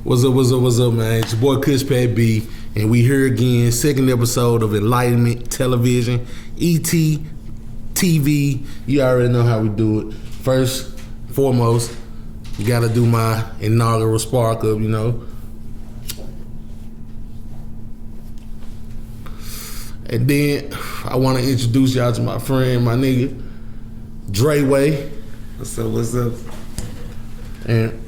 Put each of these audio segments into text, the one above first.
What's up, man? It's your boy Kush Pack B, and we here again, second episode of Enlightenment Television, ET TV. You already know how we do it. First, foremost, you gotta do my inaugural spark up, you know. And then I want to introduce y'all to my friend, my nigga, Dreweh. What's up? And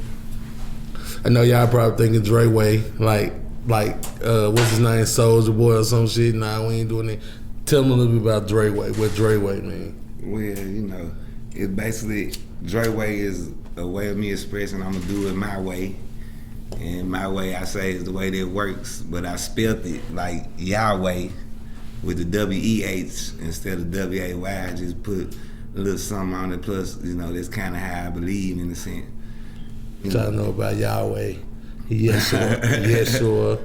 I know y'all probably thinking Dreweh, like what's his name, Soulja Boy or some shit. Nah, we ain't doing it. Tell me a little bit about Dreweh. What Dreweh mean? Well, you know, it's basically, Dreweh is a way of me expressing I'm gonna do it my way. And my way, I say, is the way that works, but I spelled it like Yahweh with the W-E-H instead of W-A-Y. I just put a little something on it, plus, you know, that's kind of how I believe in a sense. Trying to know about Yahweh. Yeshua.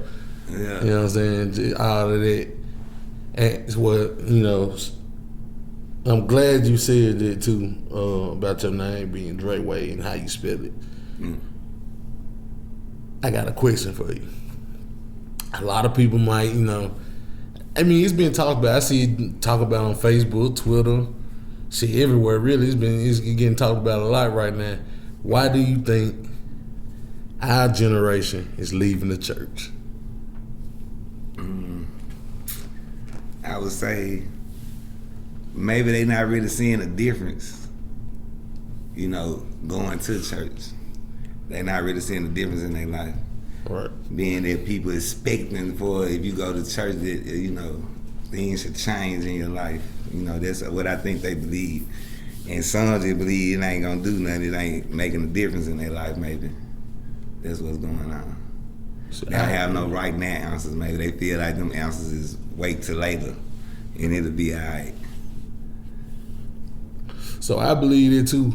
Yeah. You know what I'm saying? Just all of that. And it's what, you know, I'm glad you said that too, about your name being Dreweh and how you spell it. I got a question for you. A lot of people might, you know, I mean, it's been talked about. I see it talk about on Facebook, Twitter, shit everywhere. Really, it's getting talked about a lot right now. Why do you think our generation is leaving the church? I would say maybe they not really seeing a difference, you know, going to church. They not really seeing a difference in their life. Right. Being that people expecting for, if you go to church, that, you know, things should change in your life. You know, that's what I think they believe. And some just believe it ain't gonna do nothing, it ain't making a difference in their life, maybe. That's what's going on. So they don't have no right now answers. Maybe they feel like them answers is wait till later and it'll be all right. So I believe it too.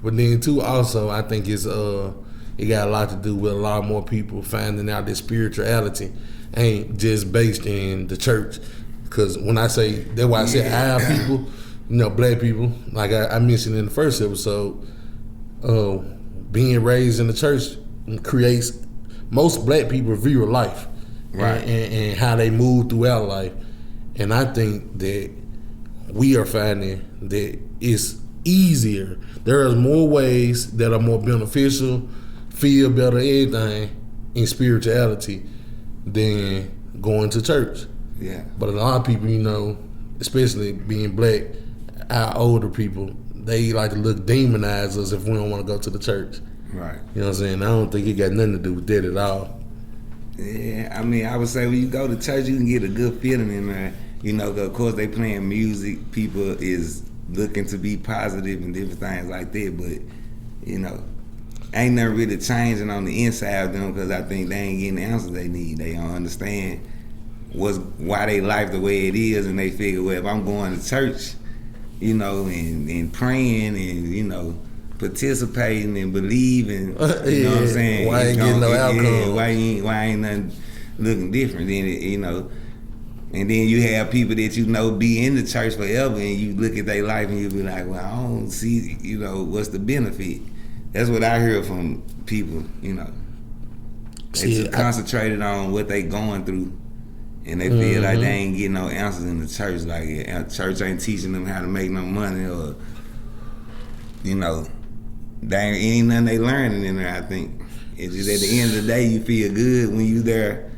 But then too, also, I think it's it got a lot to do with a lot more people finding out that spirituality ain't just based in the church. Because when I say, that's why I say our people, you know, black people, like I mentioned in the first episode, being raised in the church creates most black people's view of life, right, and how they move throughout life. And I think that we are finding that it's easier. There are more ways that are more beneficial, feel better, everything in spirituality than going to church. Yeah. But a lot of people, you know, especially being black, our older people, they like to look demonize us if we don't want to go to the church. Right. You know what I'm saying? I don't think it got nothing to do with that at all. Yeah, I mean, I would say when you go to church, you can get a good feeling in there. You know, of course they playing music, people is looking to be positive and different things like that, but, you know, ain't nothing really changing on the inside of them, because I think they ain't getting the answers they need. They don't understand why they life the way it is, and they figure, well, if I'm going to church, you know, and praying and, you know, participating and believing, you know what I'm saying? Why ain't getting no outcome? Yeah, why ain't nothing looking different? Then, you know, and then you have people that you know be in the church forever, and you look at their life and you be like, well, I don't see, you know, what's the benefit? That's what I hear from people, you know. They just concentrated on what they going through, and they feel like they ain't getting no answers in the church. Like, church ain't teaching them how to make no money, or, you know, ain't nothing they learning in there, I think. It's just at the end of the day, you feel good when you there,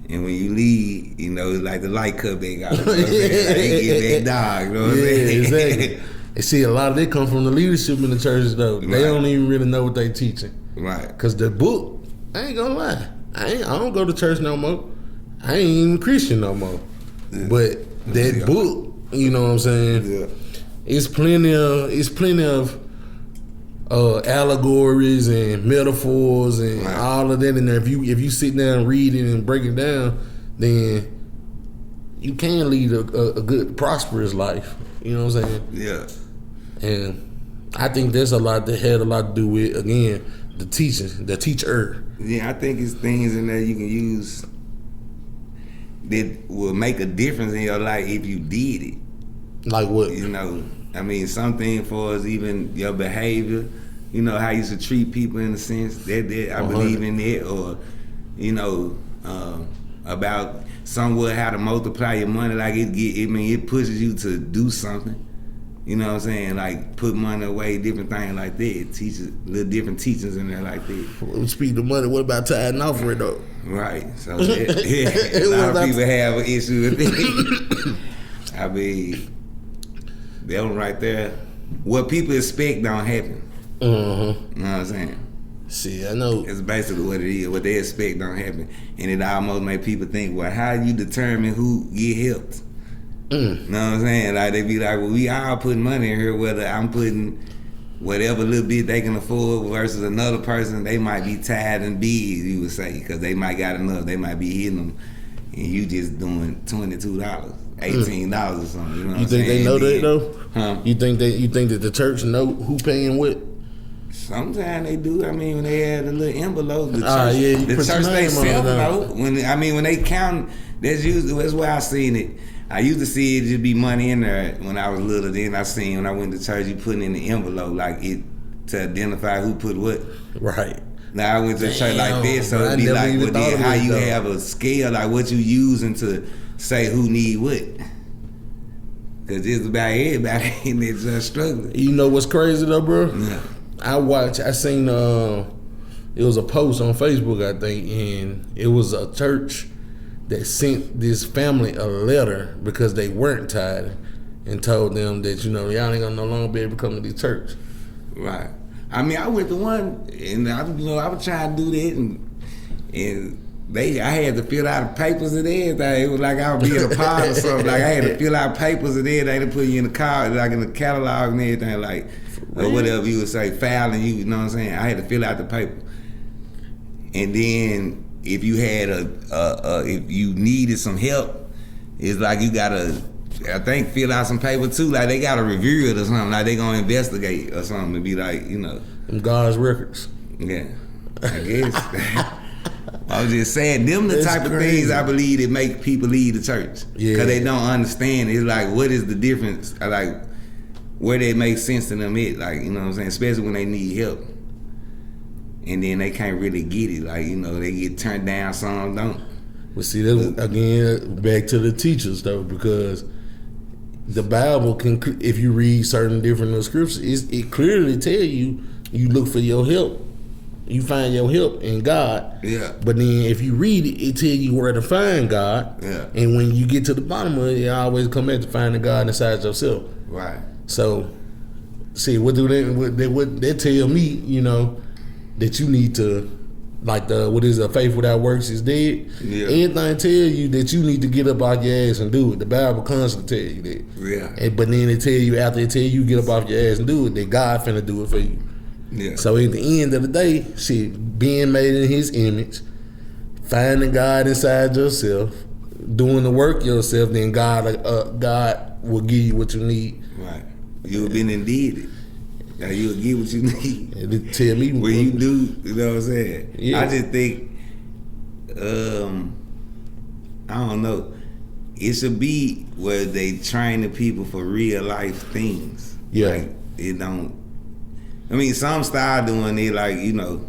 and when you leave, you know, it's like the light cup they got. You know what I'm saying? Like, they get that dog, you know what I'm saying? Exactly. And see, a lot of that come from the leadership in the churches, though. Right. They don't even really know what they teaching. Right. Because the book, I ain't gonna lie, I don't go to church no more. I ain't even Christian no more. Yeah. But that book, you know what I'm saying? Yeah. It's plenty of allegories and metaphors and all of that in there. If you sit down and read it and break it down, then you can lead a good, prosperous life. You know what I'm saying? Yeah. And I think there's a lot that had a lot to do with, again, the teacher. Yeah, I think it's things in there you can use that will make a difference in your life if you did it. Like what? You know, I mean, something for us, even your behavior, you know, how you should treat people in a sense, that I believe in that, or, you know, about somewhat how to multiply your money, like it pushes you to do something. You know what I'm saying? Like put money away, different things like that. It teaches little different teachings in there like that. Speaking of money, what about tying off for it though? Right. So a lot of people have an issue with that. I mean, that one right there. What people expect don't happen. You know what I'm saying? See, I know. It's basically what it is. What they expect don't happen. And it almost make people think, well, how you determine who get helped? You know what I'm saying? Like they be like, well, we all putting money in here, whether I'm putting whatever little bit they can afford versus another person, they might be tired and big, you would say, because they might got enough. They might be hitting them, and you just doing $22, $18 or something. You know what I'm saying? You think they know that though? Huh? You think that the church know who paying what? Sometimes they do. I mean, when they had a little envelope, the church, the church they self know. When they count, that's where I seen it. I used to see it just be money in there when I was little. Then I seen when I went to church, you putting in the envelope like it to identify who put what. Right. Now I went to church like this, so it'd be like, well, then how you have a scale, like what you using to say who need what. Cause it's about everybody in there just struggling. You know what's crazy though, bro? Yeah. I seen it was a post on Facebook, I think, and it was a church that sent this family a letter because they weren't tired and told them that, you know, y'all ain't gonna no longer be able to come to this church. Right. I mean, I went to one, and I was trying to do that, and I had to fill out the papers and everything. It was like I was being a part or something. Like I had to fill out papers and everything to put you in the car, like in the catalog and everything, like or whatever you would say, filing you know what I'm saying? I had to fill out the paper. And then if you had if you needed some help, it's like you gotta, I think, fill out some paper too. Like they gotta review it or something. Like they gonna investigate or something to be like, you know, God's records. Yeah, I guess. I was just saying, them the type of things I believe that make people leave the church. Yeah. Because they don't understand. It's like, what is the difference? Like, where they make sense to them at, like, you know what I'm saying? Especially when they need help. And then they can't really get it. Like, you know, they get turned down, some don't. Well, see, that, again, back to the teachers, though, because the Bible can, if you read certain different scriptures, it clearly tell you, you look for your help. You find your help in God. Yeah. But then if you read it, it tell you where to find God. Yeah. And when you get to the bottom of it, you always come back to finding God inside yourself. Right. So, see, what they tell me, you know, that you need to, like faith without works is dead. Yeah. Anything tell you that you need to get up off your ass and do it. The Bible constantly tell you that. Yeah. But then they tell you, after they tell you get up off your ass and do it, that God finna do it for you. Yeah. So at the end of the day, being made in His image, finding God inside yourself, doing the work yourself, then God will give you what you need. Right. You've been indeed it. Now you'll get what you need. And it tell me when you do, you know what I'm saying? Yeah. I just think, I don't know. It should be where they train the people for real life things. Yeah. Like, it don't. I mean, some start doing it, like, you know,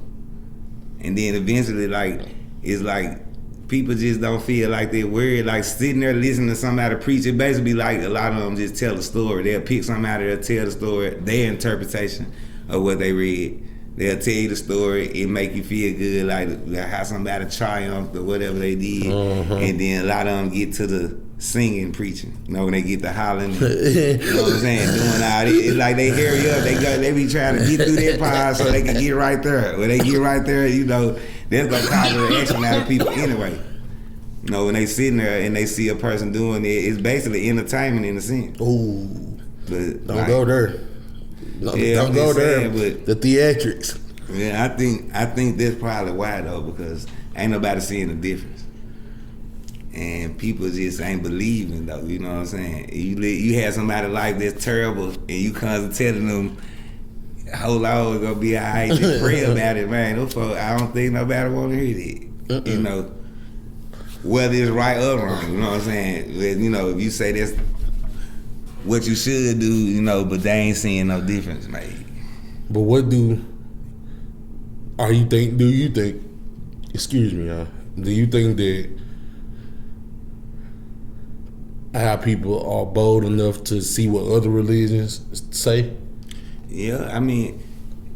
and then eventually, like, it's like people just don't feel like they're worried, like sitting there listening to somebody preach. It basically like a lot of them just tell a story. They'll pick something out of there, tell the story, their interpretation of what they read. They'll tell you the story, it make you feel good, like how somebody triumphed or whatever they did. And then a lot of them get to the singing, preaching. You know, when they get to hollering, you know what I'm saying, doing all that. It's like they hurry up, they be trying to get through their part so they can get right there. When they get right there, you know, that's gonna cause a reaction out of people anyway. You know, when they sitting there and they see a person doing it, it's basically entertainment in a sense. Ooh, but don't go there. No, yeah, don't go there. But the theatrics. Yeah, I think that's probably why though, because ain't nobody seeing the difference. And people just ain't believing though, you know what I'm saying? You had somebody's life that's terrible and you constantly telling them, hold on, it's gonna be all right. Just pray about it, man. Those folks, I don't think nobody want to hear that. You know, whether it's right or wrong. You know what I'm saying? You know, if you say that's what you should do, you know, but they ain't seeing no difference, mate. But what do you think, excuse me, do you think that our people are bold enough to see what other religions say? Yeah, I mean,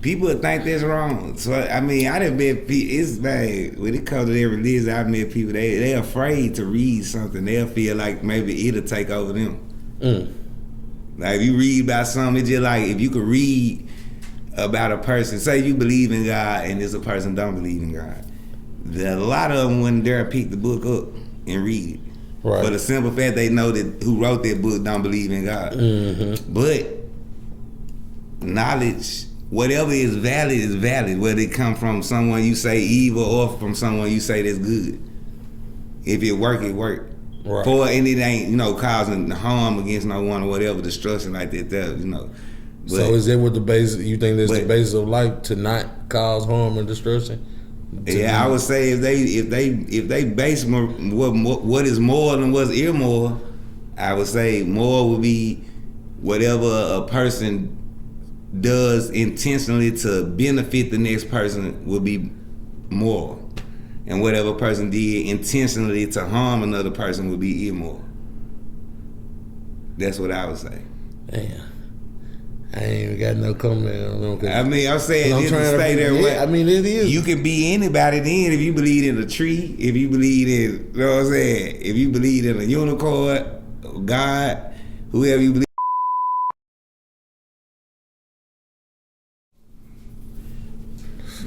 people think that's wrong. So, I mean, I done met people, it's like, when it comes to their religion, I've met people, they're afraid to read something. They'll feel like maybe it'll take over them. Like, if you read about something, it's just like, if you could read about a person, say you believe in God and this a person don't believe in God, a lot of them wouldn't dare pick the book up and read it. Right. For the simple fact they know that who wrote that book don't believe in God. But knowledge, whatever is valid, whether it come from someone you say evil or from someone you say that's good. If it work, it work. Right. And it ain't, you know, causing harm against no one or whatever, destruction like that, you know. But, so is that what the basis, you think that's the basis of life, to not cause harm and destruction? Yeah, I would say if they base what is moral and what's immoral, I would say moral would be whatever a person does intentionally to benefit the next person would be moral, and whatever a person did intentionally to harm another person would be immoral. That's what I would say. Damn. I ain't even got no comment on them. I mean, I'm saying I'm trying to stay there. Yeah, I mean, it is. You can be anybody then if you believe in a tree, if you believe in, you know what I'm saying? If you believe in a unicorn, God, whoever you believe.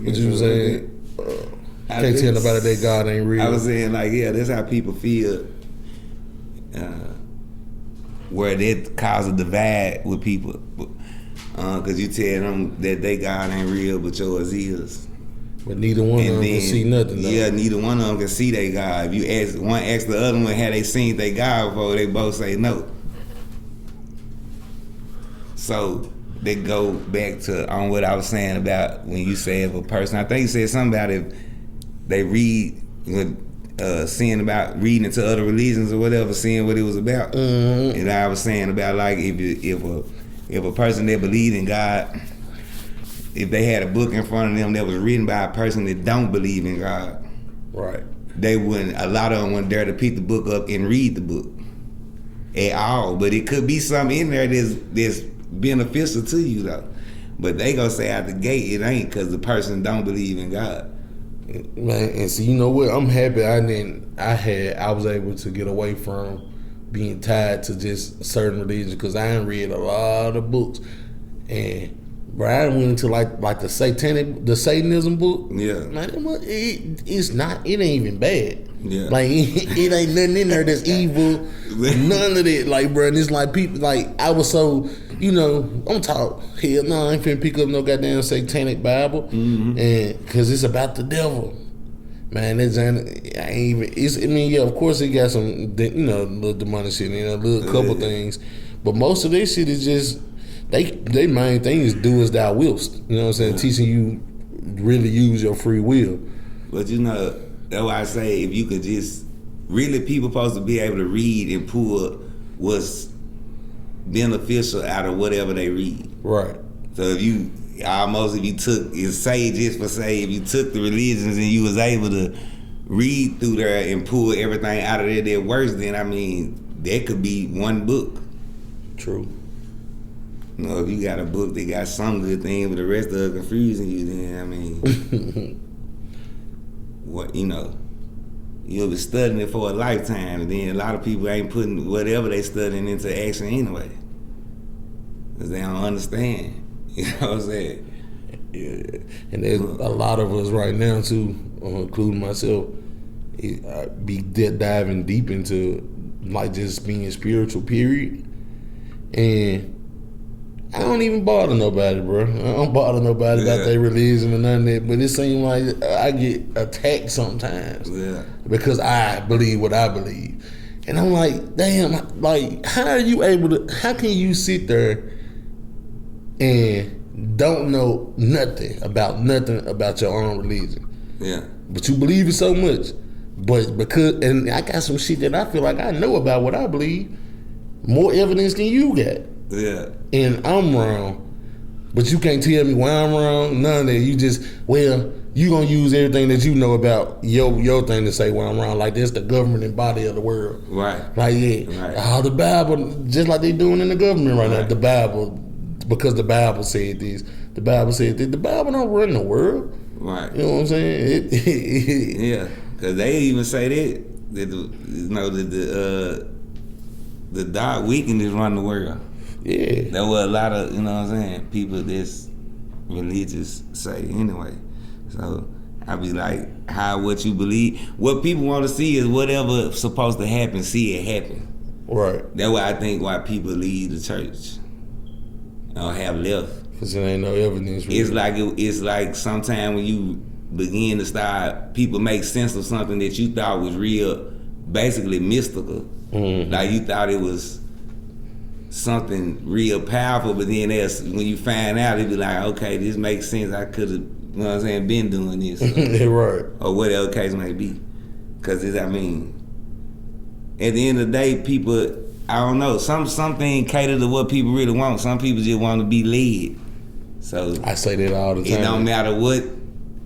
What you was saying? Can't tell nobody that God ain't real. I was saying, like, yeah, that's how people feel. Where that causes a divide with people. Because you tell them that they God ain't real, but yours is. But neither one of them can see nothing. Though. Yeah, neither one of them can see their God. If you ask the other one, had they seen their God before, they both say no. So they go back to on what I was saying about when you say if a person, I think you said something about if they read, seeing about reading into other religions or whatever, seeing what it was about. And I was saying about like if a person that believed in God, if they had a book in front of them that was written by a person that don't believe in God, right? A lot of them wouldn't dare to pick the book up and read the book at all. But it could be something in there that's beneficial to you though. But they gonna say out the gate it ain't, because the person don't believe in God. Man, and see, you know what? I'm happy I was able to get away from being tied to just certain religions, because I ain't read a lot of books, and Brian went into like the Satanism book. Yeah, man, it ain't even bad. Yeah, like it ain't nothing in there that's evil. None of that, like, bro. And it's like people, like, I was so, you know, I'm talking, hell no, I ain't finna pick up no goddamn satanic Bible, and because it's about the devil. Man, yeah, of course it got some, you know, little demonic shit, you know, a little couple things, but most of this shit is just, they main thing is do as thou wilt, you know what I'm saying, teaching you really use your free will. But you know, that's why I say if you could just, really people supposed to be able to read and pull what's beneficial out of whatever they read. Right. So if you took, if you took the religions and you was able to read through there and pull everything out of there that works, then I mean, that could be one book. True. You know, if you got a book that got some good thing, but the rest of it confusing you, then I mean, what, you know, you'll be studying it for a lifetime, and then a lot of people ain't putting whatever they studying into action anyway, because they don't understand. You know what I'm saying? Yeah, and there's a lot of us right now too, including myself, be diving deep into like just being spiritual, period. And I don't even bother nobody, bro. I don't bother nobody about their religion or none of that. But it seems like I get attacked sometimes because I believe what I believe, and I'm like, damn, like how can you sit there and don't know nothing about your own religion. Yeah. But you believe it so much. But because, and I got some shit that I feel like I know about what I believe, more evidence than you got. Yeah. And I'm wrong. But you can't tell me why I'm wrong, none of that. You just, well, you gonna use everything that you know about your thing to say why I'm wrong. Like that's the governing body of the world. Right. Like, yeah. Right. Oh, the Bible, just like they doing in the government right now. The Bible, because the Bible said this. The Bible said that. The Bible don't run the world. Right. You know what I'm saying? Yeah. Because they even say that the dark wickedness run the world. Yeah. There were a lot of, you know what I'm saying, people that's religious say anyway. So I be like, what you believe, what people want to see is whatever supposed to happen, see it happen. Right. That's why I think why people leave the church or have left. Because there ain't no evidence. Really. It's like sometimes when you begin to start, people make sense of something that you thought was real, basically mystical. Mm-hmm. Like you thought it was something real powerful, but then when you find out, it be like, okay, this makes sense. I could have, you know what I'm saying, been doing this. Right. Or whatever the case may be. Because, at the end of the day, people, I don't know, something cater to what people really want. Some people just want to be led. So I say that all the time. It don't matter what,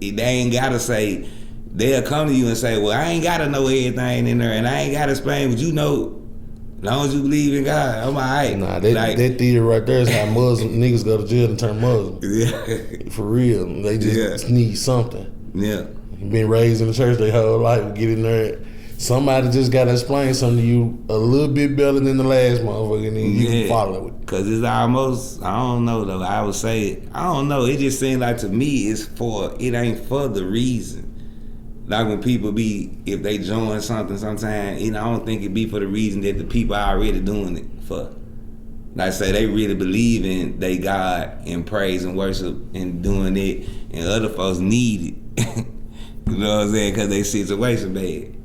they ain't got to say, they'll come to you and say, well, I ain't got to know everything in there, and I ain't got to explain what you know. As long as you believe in God, I'm all right. Nah, that theory right there is how Muslim niggas go to jail and turn Muslim. Yeah. For real. They just need something. Yeah. Been raised in the church their whole life, get in there. Somebody just got to explain something to you a little bit better than the last motherfucker, and then you can follow it. Because it's almost, I don't know though, I would say, I don't know, it just seems like to me it ain't for the reason. Like when people if they join something sometimes, I don't think it be for the reason that the people are already doing it for. Like say they really believe in they God and praise and worship and doing it, and other folks need it. You know what I'm saying? Because they situation bad.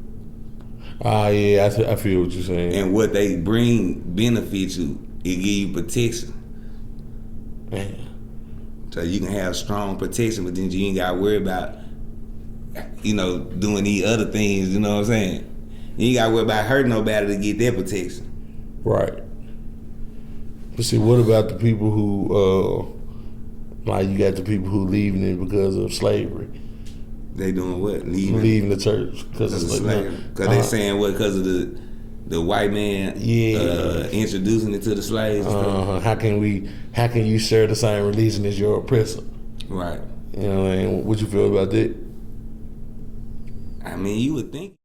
Yeah, I feel what you're saying. And what they bring benefits you, it give you protection. Man. So you can have strong protection, but then you ain't got to worry about doing these other things, you know what I'm saying? You ain't got to worry about hurting nobody to get their protection. Right. But see, what about the people who, like you got the people who leaving it because of slavery? They doing what? Leaving the church because of slavery. Because they saying what? Because of the white man introducing it to the slaves. How can you share the same religion as your oppressor? Right. You know what I mean? What you feel about that? I mean, you would think.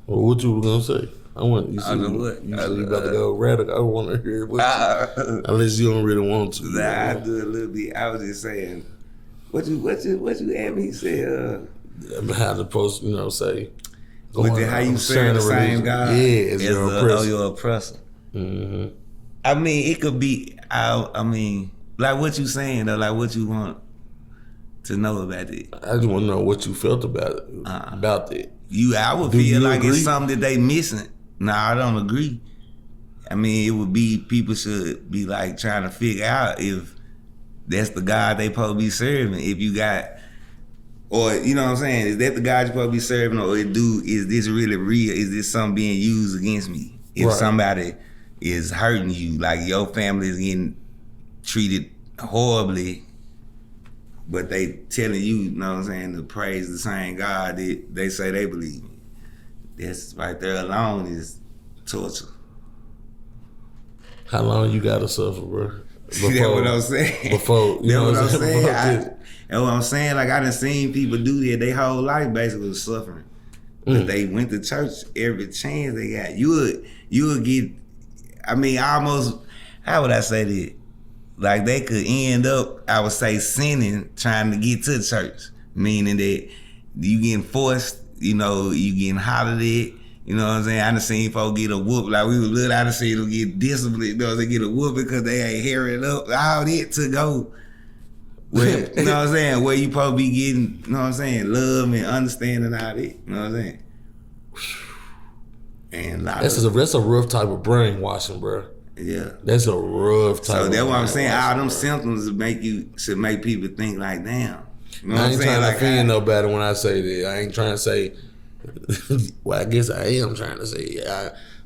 Well, what you were gonna say? I want you. I know what. You said you about to go radical. I want to hear what. Unless you don't really want to. Nah, I do a little bit. I was just saying. What you had me say? How to post, say. How you serve the same God? Yeah, as your oppressor. Mm-hmm. I mean, it could be. I mean, like what you saying though, like what you want to know about it. I just want to know what you felt about it. About that. I would feel like agree? It's something that they missing. No, I don't agree. I mean, it would be people should be like trying to figure out if that's the God they supposed to be serving. If you got, or you know what I'm saying, is that the God you supposed to be serving, or is this really real? Is this something being used against me? If somebody is hurting you, like your family is getting treated horribly, but they telling you know what I'm saying, to praise the same God that they say they believe in. That's right there alone is torture. How long you gotta suffer, bro? That's what I'm saying. Before, you know what I'm saying? That's what I'm saying. Like I done seen people do that. Their whole life basically was suffering. But they went to church every chance they got. You would get, I mean, almost, how would I say that? Like they could end up, I would say, sinning trying to get to church. Meaning that you getting forced, you getting hollered at. You know what I'm saying? I done seen folks get a whoop. Like we was little, I done seen them get disciplined. They get a whoop because they ain't hairing up. All that to go. Where, you know what I'm saying? Where you supposed to be getting, you know what I'm saying, love and understanding all that. You know what I'm saying? And that's a rough type of brainwashing, bro. Yeah. That's a rough time. So that's what I'm saying. All them symptoms should make people think like, damn. You know I ain't trying to like, offend nobody when I say that. I ain't trying to say, well, I guess I am trying to say,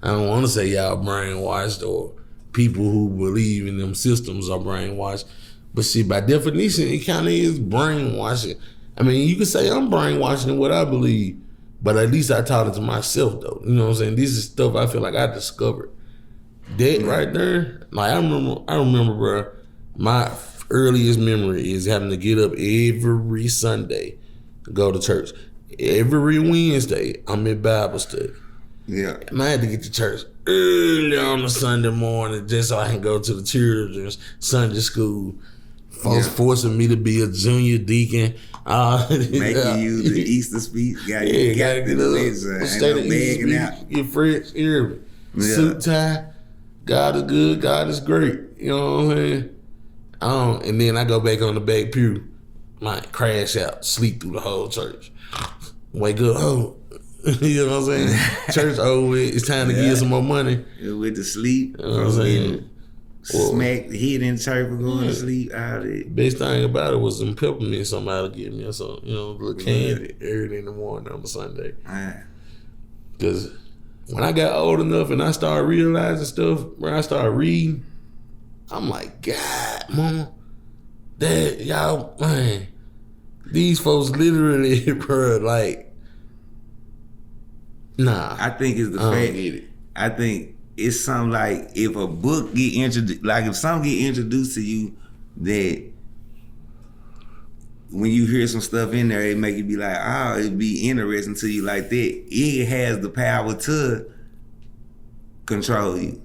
I don't want to say y'all brainwashed or people who believe in them systems are brainwashed. But see, by definition, it kind of is brainwashing. I mean, you can say I'm brainwashing what I believe, but at least I taught it to myself, though. You know what I'm saying? This is stuff I feel like I discovered. That right there, like I remember, bro, my earliest memory is having to get up every Sunday to go to church. Every Wednesday, I'm in Bible study. Yeah. And I had to get to church early on a Sunday morning just so I can go to the children's Sunday school. Folks forcing me to be a junior deacon. Making you the Easter speech. Gotta get up. Stay the Easter speech. Get fresh, everything. Suit tie. God is good. God is great. You know what I'm saying? And then I go back on the back pew, might crash out, sleep through the whole church. Wake up, you know what I'm saying? Church over with. It's time to give some more money. With the sleep. You know what I'm saying? Smack, hit in church for going to sleep. All that. Best thing about it was some peppermint somebody give me or something. You know, a little candy early in the morning on a Sunday. Because when I got old enough and I started realizing stuff, when I started reading, I'm like, God, Mama, Dad, y'all, man, these folks literally, bro, like, nah. I think it's the fact. I think it's something like if a book get introduced, like if something get introduced to you that when you hear some stuff in there, it make you be like, oh, it'd be interesting to you like that. It has the power to control you.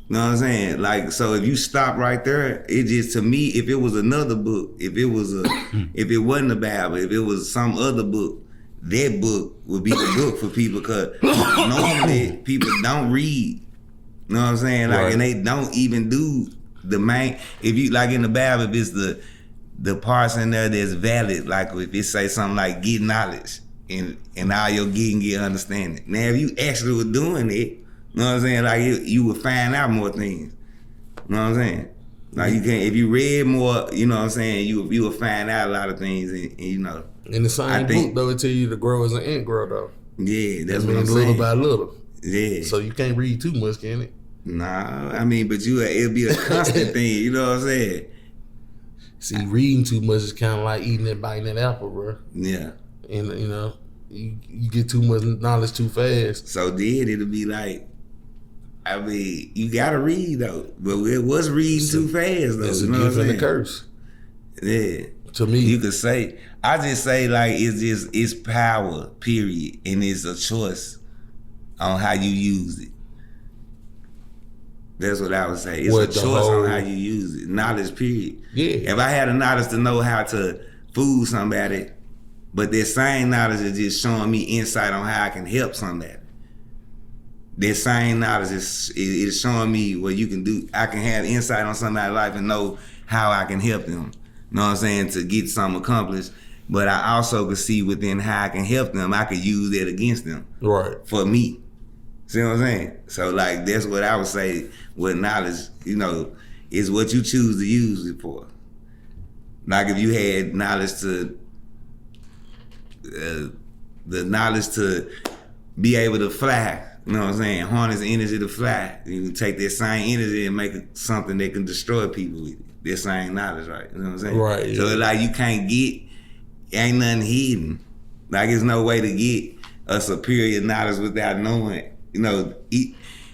You know what I'm saying? Like, so if you stop right there, it just, to me, if it was another book, if it wasn't the Bible, if it was some other book, that book would be the book for people, because normally people don't read. You know what I'm saying? Like, and they don't even do the main, if you, like in the Bible, if it's the parts in there that's valid, like if it say something like get knowledge and all your getting get understanding. Now, if you actually were doing it, you know what I'm saying? Like you would find out more things. You know what I'm saying? Like you can, if you read more, you know what I'm saying, you would find out a lot of things, and you know. In the same book, though, it tell you to grow as an ant grow, though. Yeah, that's what I'm saying. Little by little. Yeah. So you can't read too much, can it? Nah, I mean, but it'll be a constant thing. You know what I'm saying? See, reading too much is kind of like eating and biting an apple, bro. Yeah. And you know, you get too much knowledge too fast. So then it'll be like, I mean, you gotta read though, but it was reading too fast though. It's a you know gift and a curse. Yeah. To me, you could say, I just say like it's power, period, and it's a choice on how you use it. That's what I would say. It's a choice on how you use it. Knowledge, period. Yeah. If I had the knowledge to know how to fool somebody, but that same knowledge is just showing me insight on how I can help somebody. That same knowledge is showing me what you can do. I can have insight on somebody's life and know how I can help them. You know what I'm saying? To get something accomplished. But I also could see within how I can help them. I could use that against them. Right. For me. See what I'm saying? So like that's what I would say with knowledge, you know, is what you choose to use it for. Like if you had knowledge to the knowledge to be able to fly, you know what I'm saying, harness energy to fly. You can take that same energy and make it something that can destroy people with it. That same knowledge, right? You know what I'm saying? Right. Yeah. So like you can't ain't nothing hidden. Like there's no way to get a superior knowledge without knowing, you know,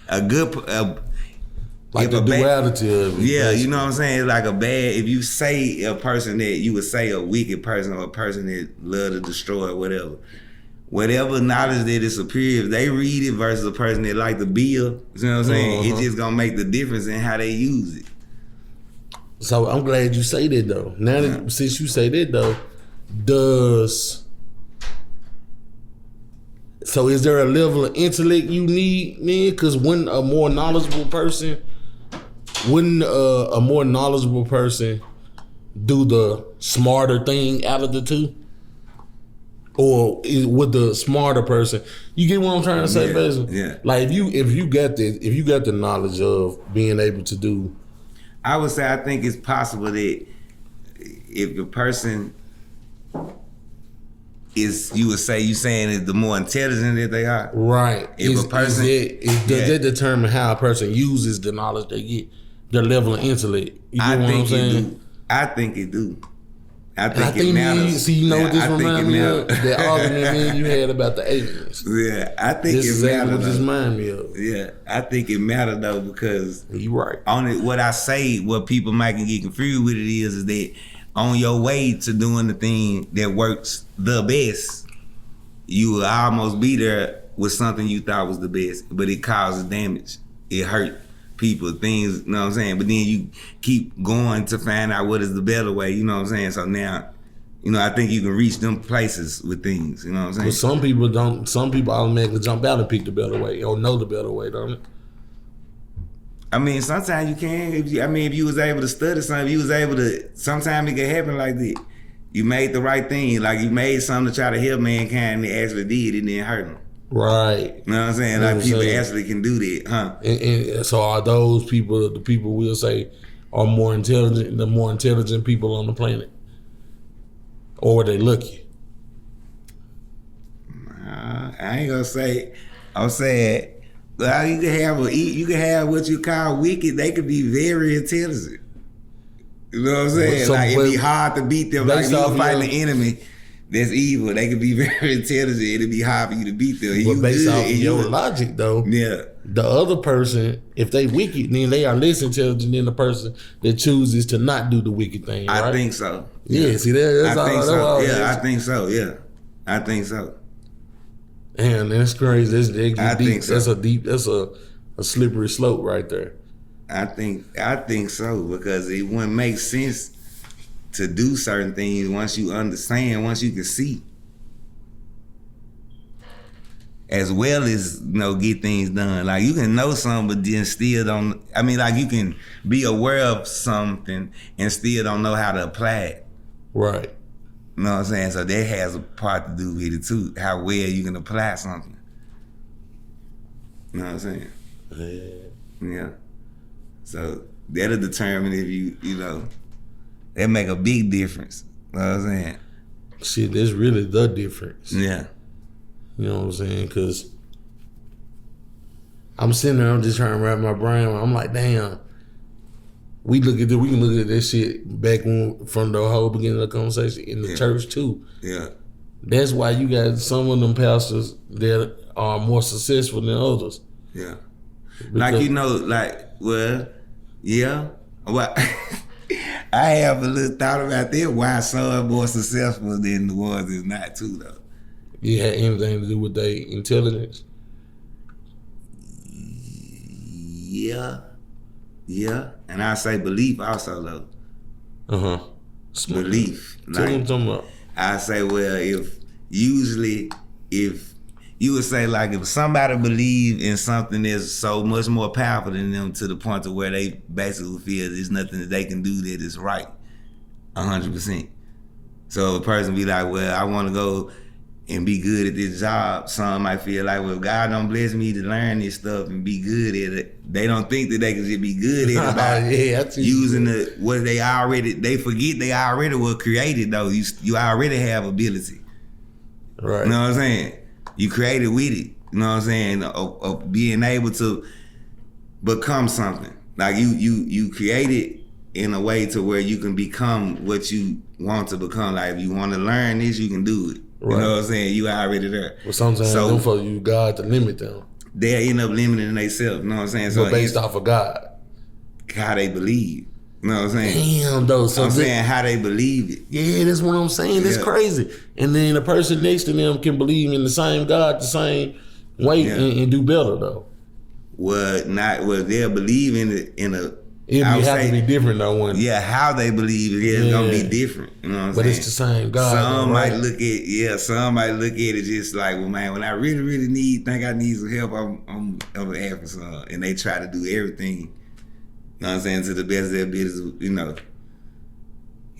a good like the duality of it. Yeah, you know what I'm saying? It's like a bad, if you say a person that you would say a wicked person or a person that love to destroy or whatever knowledge that is superior, if they read it versus a person that like to build, you know what I'm saying? It's just gonna make the difference in how they use it. So I'm glad you say that though. Now that since you say that though, so is there a level of intellect you need, man? Because wouldn't a more knowledgeable person do the smarter thing out of the two? or with the smarter person. You get what I'm trying to say, basically? Yeah. Like if you got the knowledge of being able to do. I would say I think it's possible that if the person is, you saying is the more intelligent that they are. Right. If a person does that determine how a person uses the knowledge they get, their level of intellect? You get what I'm saying? I think it do. I think it matters. See, you know what this reminds me of? That argument me and you had about the aliens. Yeah, I think this it matters. What this reminds me of. Yeah, I think it matters though, because you right. What I say, what people might get confused with it is that on your way to doing the thing that works the best, you will almost be there with something you thought was the best, but it causes damage. It hurt people, things, you know what I'm saying? But then you keep going to find out what is the better way, you know what I'm saying? So now, I think you can reach them places with things, you know what I'm saying? But some people don't, automatically jump out and pick the better way or know the better way, don't it? I mean, sometimes you can. If you was able to study something, sometimes it can happen like that. You made the right thing, like you made something to try to help mankind and they actually did, it didn't hurt them. Right. You know what I'm saying? Like people actually can do that, huh? And so are those people, the people we'll say are more intelligent, the more intelligent people on the planet? Or were they lucky? I ain't gonna say, I'm saying, well, you can have what you call wicked, they could be very intelligent. You know what I'm saying? Like it'd be hard to beat them. Like you fighting the enemy that's evil, they could be very intelligent. It'd be hard for you to beat them. But based off of your logic, though, yeah, the other person, if they wicked, then they are less intelligent than the person that chooses to not do the wicked thing. Right? I think so. Yeah, see that's I all. Think so. I think so. Yeah, I think so. Damn, that's crazy. That's deep. So. That's a slippery slope right there. I think so, because it wouldn't make sense to do certain things once you understand, once you can see, as well as get things done. Like you can know something, but then still don't. I mean, like you can be aware of something and still don't know how to apply it. Right. You know what I'm saying? So that has a part to do with it too. How well you can apply something. You know what I'm saying? Yeah. So that'll determine if that make a big difference. You know what I'm saying? Shit, that's really the difference. Yeah. You know what I'm saying? Because I'm sitting there, I'm just trying to wrap my brain around. I'm like, damn. We can look at this shit back from the whole beginning of the conversation in the church too. Yeah. That's why you got some of them pastors that are more successful than others. Yeah. Because, yeah. Well, I have a little thought about that, why some are more successful than the ones that's not too, though. You had anything to do with their intelligence? Yeah. Yeah. And I say belief also, though. Uh-huh. Belief. Tell them something about. I say, well, if you would say, like, if somebody believe in something that's so much more powerful than them to the point to where they basically feel there's nothing that they can do that is right, 100%. So if a person be like, well, I want to go and be good at this job, some might feel like, well, if God don't bless me to learn this stuff and be good at it, they don't think that they can just be good at it by using what they forget they already were created, though. You already have ability. Right. You know what I'm saying? You created with it, you know what I'm saying, of being able to become something. Like you created in a way to where you can become what you want to become. Like if you want to learn this, you can do it. Right. You know what I'm saying? You already there. Well, sometimes don't for you God to limit them. They end up limiting themselves, you know what I'm saying? So based off of God. How they believe. You know what I'm saying? Damn, though. So I'm saying how they believe it. Yeah, that's what I'm saying. That's crazy. And then the person next to them can believe in the same God the same way and do better, though. Well, they'll believe in it in a... It have to be different, though, wouldn't it? Yeah, how they believe it is going to be different. You know what I'm saying? But it's the same God. Some might look at it just like, well, man, when I really, really think I need some help, I'm asking for some. And they try to do everything, you know what I'm saying, to the best of their ability,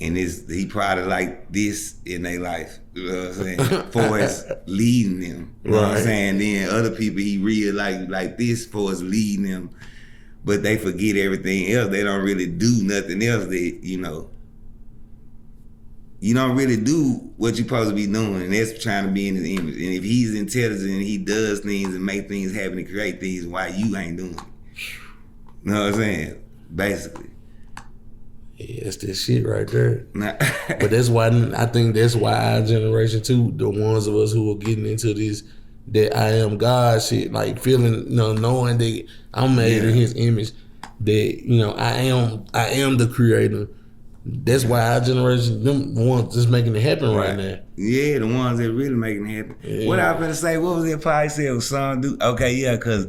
and he probably like this in their life. You know what I'm saying? For us leading them. You know what I'm saying? Then other people he really like this for us leading them. But they forget everything else. They don't really do nothing else that, you know. You don't really do what you're supposed to be doing, and that's trying to be in his image. And if he's intelligent and he does things and make things happen and create things, why you ain't doing it? You know what I'm saying? Basically. Yeah, that's that shit right there. But that's why I think that's why our generation too, the ones of us who are getting into this, that I am God shit, like feeling, you know, knowing that I'm made in His image, that, you know, I am the creator. That's why our generation, them ones just making it happen right now. Yeah, the ones that really making it happen. Yeah. What I was gonna say, what was that part I said? Some do okay, yeah, cause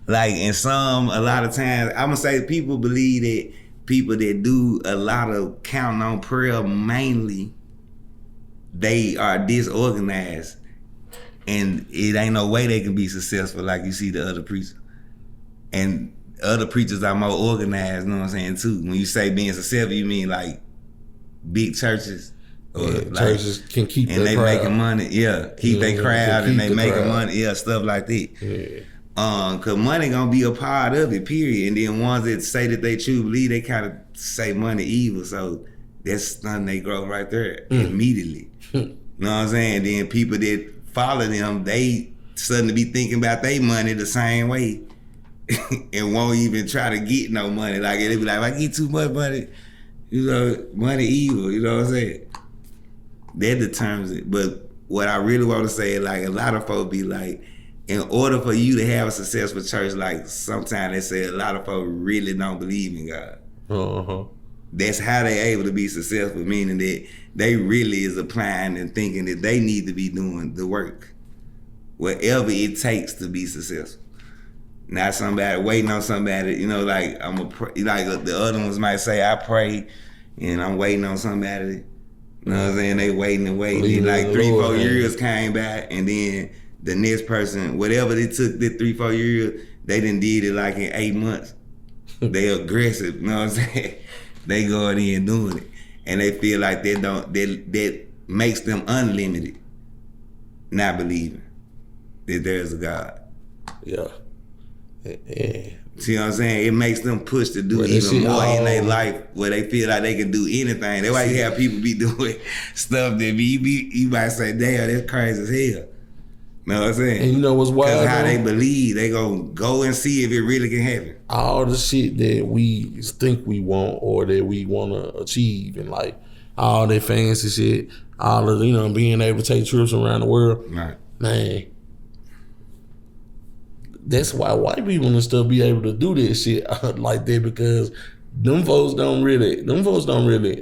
like in some, a lot of times, I'm gonna say people believe that people that do a lot of counting on prayer mainly, they are disorganized. And it ain't no way they can be successful like you see the other preachers. And other preachers are more organized, you know what I'm saying, too. When you say being successful, you mean like big churches. Or like, churches can keep their crowd. And they making money, keep their crowd and they making money, stuff like that. Yeah. Cause money gonna be a part of it, period. And then ones that say that they truly believe, they kind of say money evil. So that's stunting they grow right there immediately. You know what I'm saying? Then people that follow them, they suddenly be thinking about their money the same way and won't even try to get no money. Like they be like, if I get too much money, you know, money evil, you know what I'm saying? That determines it. But what I really want to say is like a lot of folks be like, in order for you to have a successful church, like sometimes they say a lot of folks really don't believe in God. Uh-huh. That's how they able to be successful, meaning that they really is applying and thinking that they need to be doing the work, whatever it takes to be successful. Not somebody waiting on somebody, you know, like like the other ones might say, I pray and I'm waiting on somebody. You know what I'm saying? They waiting and waiting. Like 3-4 years came back, and then the next person, whatever they took the 3-4 years, they done did it like in 8 months. They aggressive, you know what I'm saying? They going in doing it. And they feel like that makes them unlimited, not believing that there's a God. Yeah. See what I'm saying? It makes them push to do even more in their life where they feel like they can do anything. That's why you have people be doing stuff that you might say, damn, that's crazy as hell. Know what I'm saying? And you know what's wild? Because how they believe, they gonna go and see if it really can happen. All the shit that we think we want or that we want to achieve, and like all that fancy shit, all of, you know, being able to take trips around the world, right? Man, that's why white people and stuff be able to do this shit like that, because them folks don't really,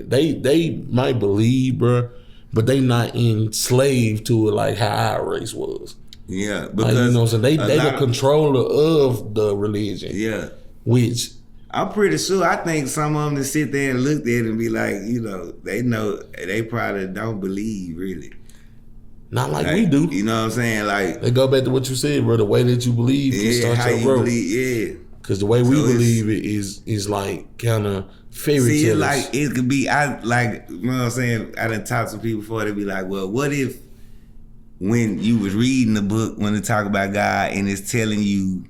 they might believe, bro, but they not enslaved to it like how our race was. Yeah, because like, you know what I'm saying? They the controller of the religion. Yeah. Which I'm pretty sure, I think some of them that sit there and look at it and be like, you know they probably don't believe really. Not like we do. You know what I'm saying? Like, they go back to what you said, bro. The way that you believe can start how your you growth. Believe, Because the way we believe it is like kind of fairy tales. See, like it could be, you know what I'm saying? I done talked to people before. They be like, well, what if when you was reading the book when they talk about God and it's telling you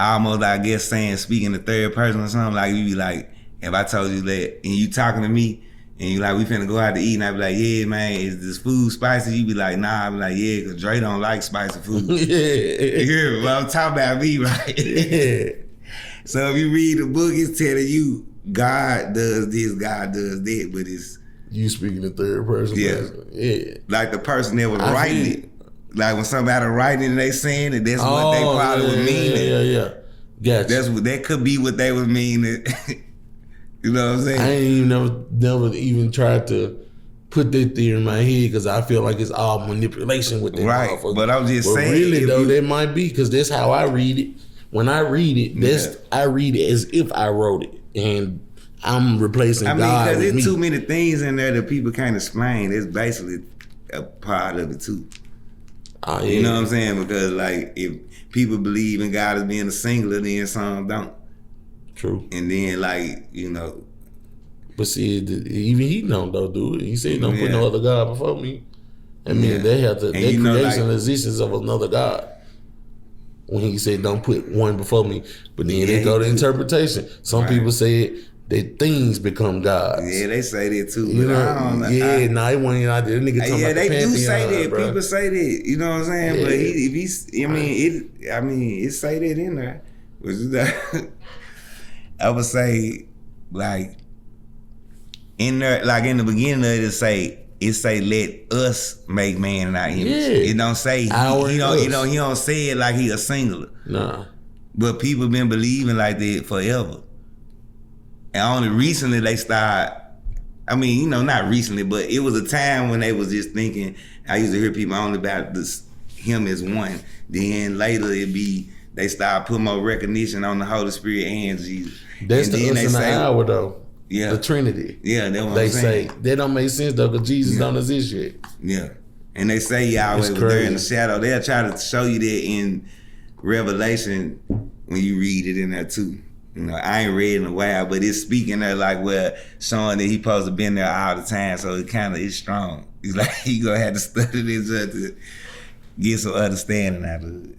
almost, I guess, speaking the third person or something, like you be like, if I told you that and you talking to me and you like, we finna go out to eat, and I be like, yeah, man, is this food spicy? You be like, nah. I be like, yeah, because Dre don't like spicy food. You hear me? Well, I'm talking about me, right? Yeah. So if you read the book, it's telling you God does this, God does that, but it's you speaking the third person. Yeah. Like the person that was writing it. Like when somebody writing it and they saying it, that's what they probably would mean. Yeah. Gotcha. That could be what they would mean. You know what I'm saying? I ain't even never even tried to put that theory in my head because I feel like it's all manipulation with that motherfucker. But I'm just saying. Really though, that might be because that's how I read it. When I read it, I read it as if I wrote it, and I'm replacing God with me. Because there's too many things in there that people can't explain. It's basically a part of it too. Yeah. You know what I'm saying? Because like if people believe in God as being a singular, then some don't. True. And then like, you know, But see, even he don't do it. He said, "Don't put no other God before me." I mean, they have the creation and existence of another God. When he said, "Don't put one before me," but then they go to interpretation. Some people say that things become gods. Yeah, they say that too. You know, it wasn't out there. That nigga talking about they do say that. Bro. People say that. You know what I'm saying? Yeah. But if he's, it say that in there. I would say, like, in there, like in the beginning of it say let us make man in our image. Yeah. It don't say he don't say it like he a singular. Nah. But people been believing like that forever. And only recently they start, not recently, but it was a time when they was just thinking, I used to hear people only about him as one. Then later they start putting more recognition on the Holy Spirit and Jesus. That's and the us in the hour though. Yeah. The Trinity. Yeah, that's what they I'm saying. Say that don't make sense though, because Jesus don't exist yet. Yeah. And they say Yahweh was there in the shadow. They'll try to show you that in Revelation when you read it in there too. I ain't read in a while, but it's speaking there like showing that he supposed to been there all the time, so it kind of is strong. He's like, you gonna have to study this to get some understanding out of it.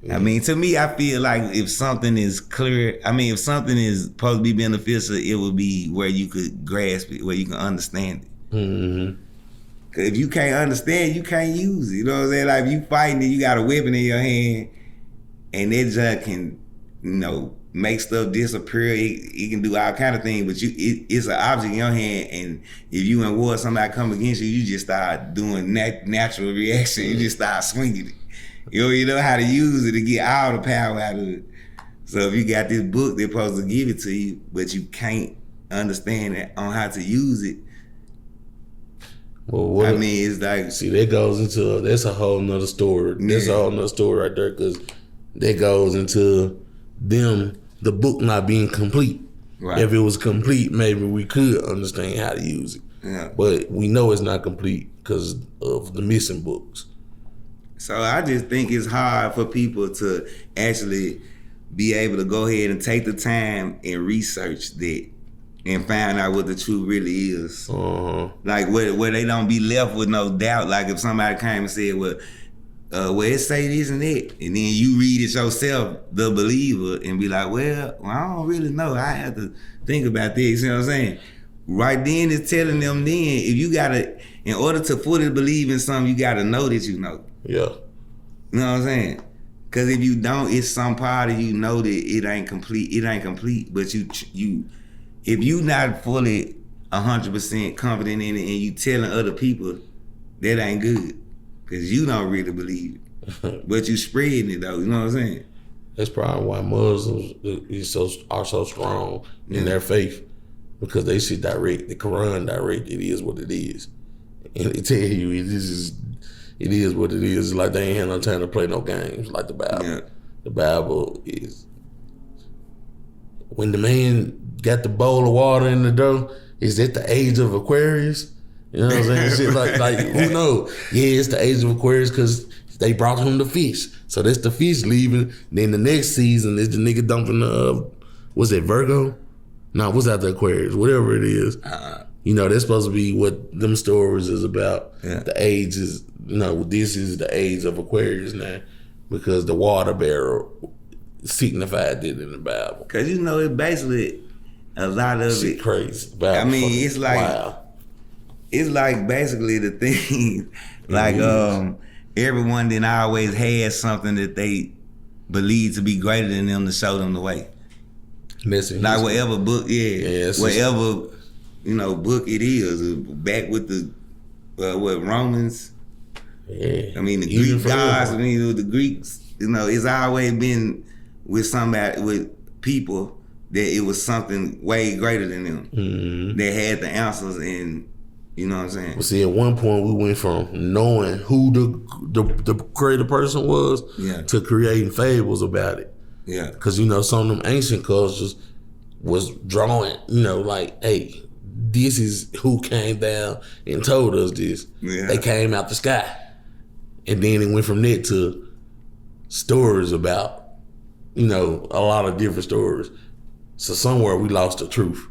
Yeah. To me, I feel like if something is clear, if something is supposed to be beneficial, it would be where you could grasp it, where you can understand it. Mm-hmm. Cause if you can't understand, you can't use it. You know what I'm saying? Like if you fighting and you got a weapon in your hand, and that junk can, make stuff disappear. It can do all kind of things, but it's an object in your hand, and if you in war, somebody come against you, you just start doing natural reaction. You just start swinging it. You know how to use it to get all the power out of it. So if you got this book, they're supposed to give it to you, but you can't understand it on how to use it. Well, it's like, see, that's a whole nother story. That's a whole nother story right there, because that goes into the book not being complete. Right. If it was complete, maybe we could understand how to use it. Yeah. But we know it's not complete because of the missing books. So I just think it's hard for people to actually be able to go ahead and take the time and research that and find out what the truth really is. Uh-huh. Like where they don't be left with no doubt. Like if somebody came and said, well, it say this and that, and then you read it yourself, the believer, and be like, well, I don't really know. I have to think about this. You see what I'm saying? Right then, it's telling them then, if you gotta, in order to fully believe in something, you gotta know that you know. Yeah. You know what I'm saying? Because if you don't, it's some part of you know that it ain't complete. It ain't complete, but you if you not fully 100% confident in it and you telling other people, that ain't good. Because you don't really believe it. But you spreading it though, you know what I'm saying? That's probably why Muslims are so strong in their faith. Because they see direct, the Quran direct, it is what it is. And they tell you it is what it is. Like they ain't had no time to play no games like the Bible. Yeah. The Bible is, when the man got the bowl of water in the dough, is it the age of Aquarius? You know what I'm saying? Shit like who knows? Yeah, it's the age of Aquarius because they brought him the fish. So that's the fish leaving. Then the next season is the nigga dumping was it Virgo? No, what's out the Aquarius? Whatever it is. That's supposed to be what them stories is about. Yeah. The age is, this is the age of Aquarius now because the water bearer signified it in the Bible. Because it basically a lot of shit it crazy. It's like wow. It's like basically the thing, like everyone then always has something that they believe to be greater than them to show them the way. Like whatever book, whatever book it is. Back with the Romans. Yeah. The Greek gods. The Greeks. It's always been with somebody, with people that it was something way greater than them. Mm-hmm. That had the answers and. You know what I'm saying? Well, see, at one point we went from knowing who the creative person was to creating fables about it. Yeah. Because, some of them ancient cultures was drawing, like, hey, this is who came down and told us this. Yeah. They came out the sky. And then it went from that to stories about, a lot of different stories. So somewhere we lost the truth.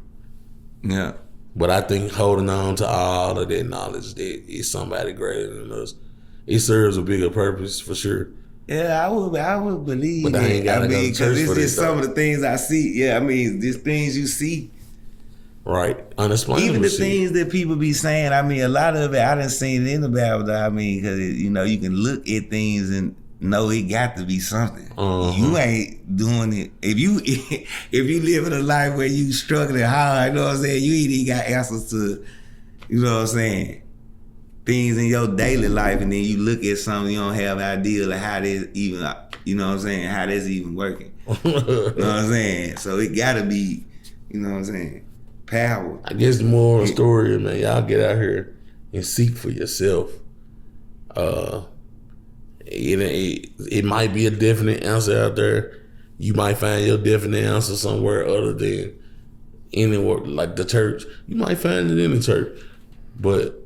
Yeah. But I think holding on to all of that knowledge that is somebody greater than us, it serves a bigger purpose for sure. Yeah, I would believe But that. I ain't gotta go to church because it's for just this, some though. of the things I see. Yeah, I mean, just things you see. Right. Unexplainable Even the shit. things that people be saying, I mean, a lot of it I done seen it in the Bible. I mean, because you know you can look at things and know it got to be something. You ain't doing it if you if you living a life where you struggling hard. You know what I'm saying? You ain't even got answers to, you know what I'm saying, things in your daily life, and then you look at something you don't have an idea of how this even, you know what I'm saying, how this even working. You know what I'm saying? So it gotta be, you know what I'm saying, power. I guess the moral of the story is, man, y'all get out here and seek for yourself. It might be a definite answer out there. You might find your definite answer somewhere other than anywhere, like the church. You might find it in the church. But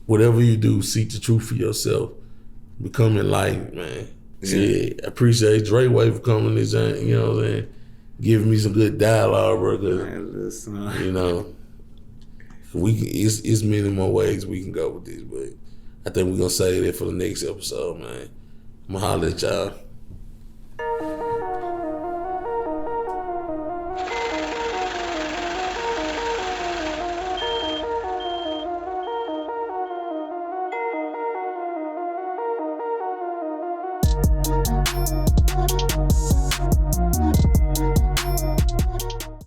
whatever you do, seek the truth for yourself. Become enlightened, man. Shit, I appreciate Dreweh for coming this, you know what I'm saying, giving me some good dialogue, bro. Cause, you know, it's many more ways we can go with this, but I think we're gonna save that for the next episode, man. I'm gonna holler at y'all.